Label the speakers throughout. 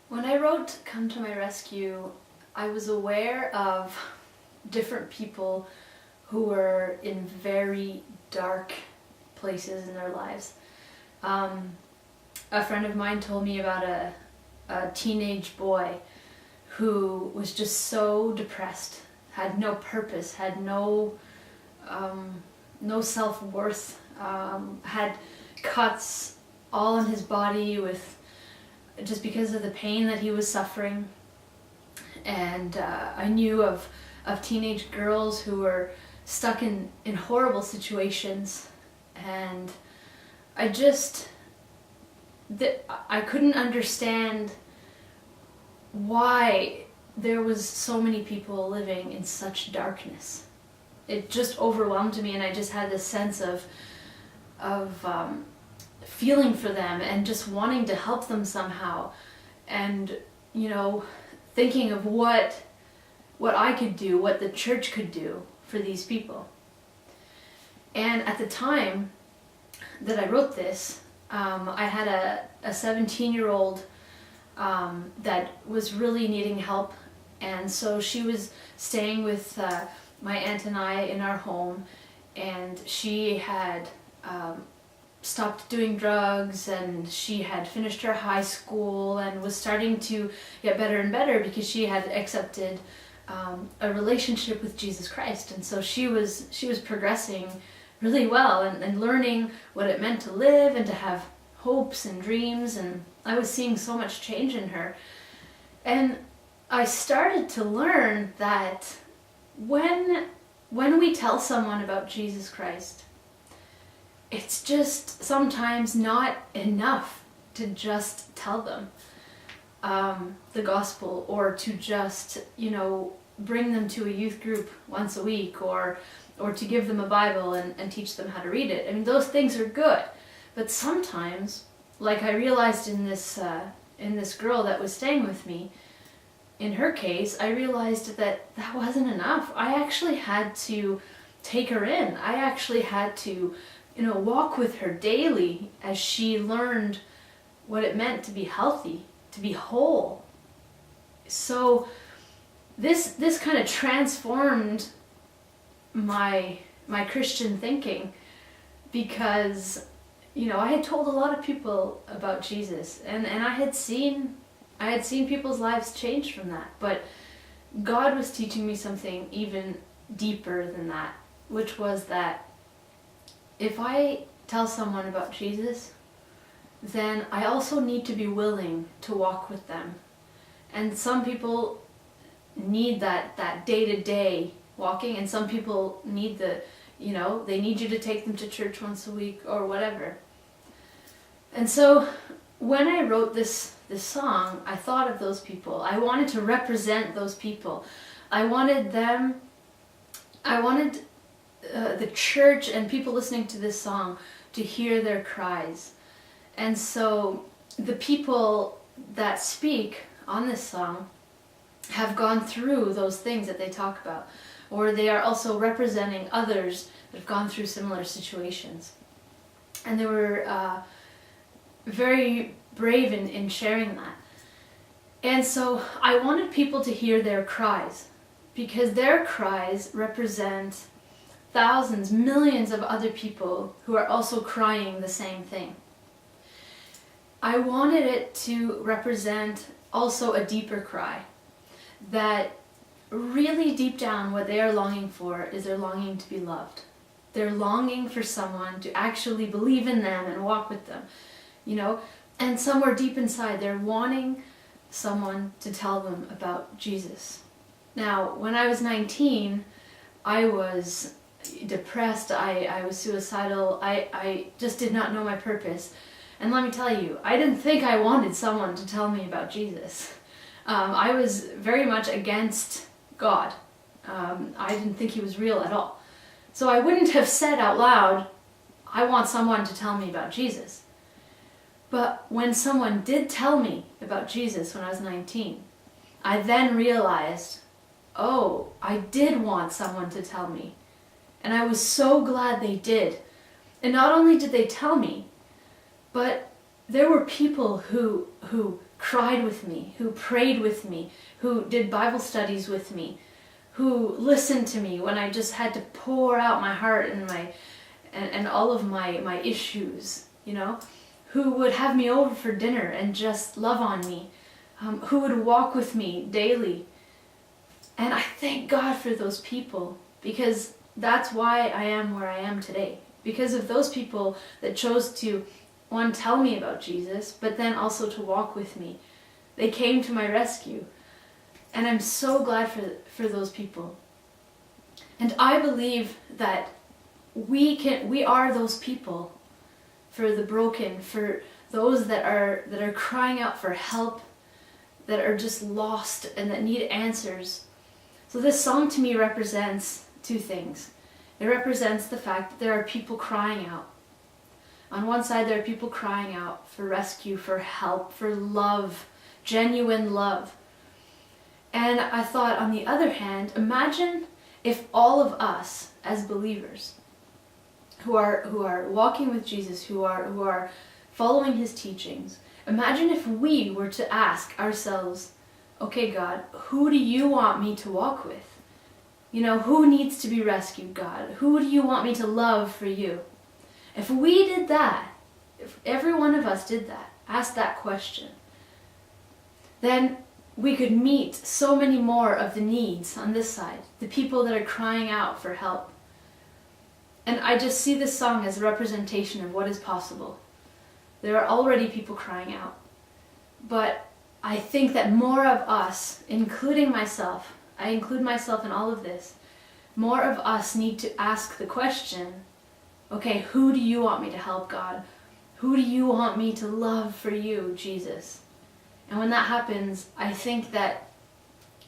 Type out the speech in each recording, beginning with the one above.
Speaker 1: When I wrote Come to My Rescue, I was aware of different people who were in very dark places in their lives. A friend of mine told me about a teenage boy who was just so depressed, had no purpose, had no self-worth, had cuts all on his body just because of the pain that he was suffering. And I knew of teenage girls who were stuck in horrible situations, and I couldn't understand why there was so many people living in such darkness. It just overwhelmed me, and I just had this sense of feeling for them and just wanting to help them somehow, and thinking of what I could do, what the church could do for these people. And at the time that I wrote this, I had a 17-year-old that was really needing help, and so she was staying with my aunt and I in our home, and she had stopped doing drugs, and she had finished her high school and was starting to get better and better because she had accepted a relationship with Jesus Christ. And so she was progressing really well and learning what it meant to live and to have hopes and dreams, and I was seeing so much change in her. And I started to learn that when we tell someone about Jesus Christ, it's just sometimes not enough to just tell them the gospel, or to just bring them to a youth group once a week, or to give them a Bible and teach them how to read it. I mean, those things are good, but sometimes, like I realized in this girl that was staying with me, in her case, I realized that wasn't enough. I actually had to take her in. I actually had to walk with her daily as she learned what it meant to be healthy, to be whole. So this kind of transformed my Christian thinking, because I had told a lot of people about Jesus, and I had seen people's lives change from that, but God was teaching me something even deeper than that, which was that if I tell someone about Jesus, then I also need to be willing to walk with them. And some people need that day-to-day walking, and some people need they need you to take them to church once a week or whatever. And so when I wrote this song, I thought of those people. I wanted to represent those people. I wanted the church and people listening to this song to hear their cries. And so the people that speak on this song have gone through those things that they talk about, or they are also representing others that have gone through similar situations. And they were very brave in sharing that. And so I wanted people to hear their cries, because their cries represent thousands, millions of other people who are also crying the same thing. I wanted it to represent also a deeper cry, that really deep down what they are longing for is they're longing to be loved. They're longing for someone to actually believe in them and walk with them, and somewhere deep inside they're wanting someone to tell them about Jesus. Now, when I was 19, I was depressed, I was suicidal, I just did not know my purpose. And let me tell you, I didn't think I wanted someone to tell me about Jesus. I was very much against God. I didn't think he was real at all. So I wouldn't have said out loud, I want someone to tell me about Jesus. But when someone did tell me about Jesus when I was 19, I then realized, oh, I did want someone to tell me. And I was so glad they did. And not only did they tell me, but there were people who cried with me, who prayed with me, who did Bible studies with me, who listened to me when I just had to pour out my heart and all of my issues, you know, who would have me over for dinner and just love on me, who would walk with me daily. And I thank God for those people, because that's why I am where I am today. Because of those people that chose to, one, tell me about Jesus, but then also to walk with me. They came to my rescue. And I'm so glad for those people. And I believe that we are those people for the broken, for those that are crying out for help, that are just lost and that need answers. So this song to me represents two things. It represents the fact that there are people crying out. On one side, there are people crying out for rescue, for help, for love, genuine love. And I thought, on the other hand, imagine if all of us as believers who are walking with Jesus, who are following his teachings, imagine if we were to ask ourselves, okay, God, who do you want me to walk with? You know, who needs to be rescued, God? Who do you want me to love for you? If we did that, if every one of us did that, asked that question, then we could meet so many more of the needs on this side, the people that are crying out for help. And I just see this song as a representation of what is possible. There are already people crying out. But I think that more of us, including myself, I include myself in all of this, more of us need to ask the question, okay, who do you want me to help, God? Who do you want me to love for you, Jesus? And when that happens, I think that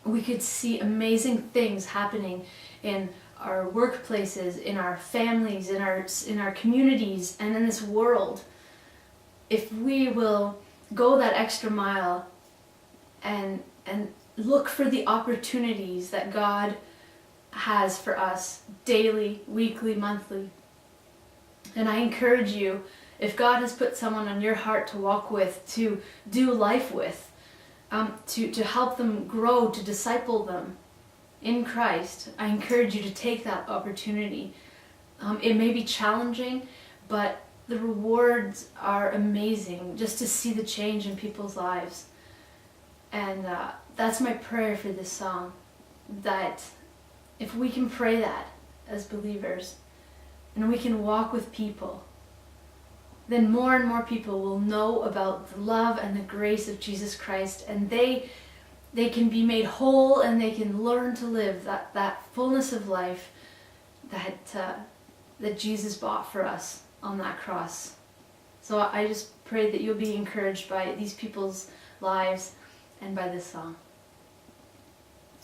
Speaker 1: we could see amazing things happening in our workplaces, in our families, in our communities, and in this world. If we will go that extra mile and look for the opportunities that God has for us daily, weekly, monthly. And I encourage you, if God has put someone on your heart to walk with, to do life with, to help them grow, to disciple them in Christ, I encourage you to take that opportunity. It may be challenging, but the rewards are amazing, just to see the change in people's lives. And that's my prayer for this song, that if we can pray that as believers, and we can walk with people, then more and more people will know about the love and the grace of Jesus Christ, and they can be made whole, and they can learn to live that fullness of life that Jesus bought for us on that cross. So I just pray that you'll be encouraged by these people's lives and by this song.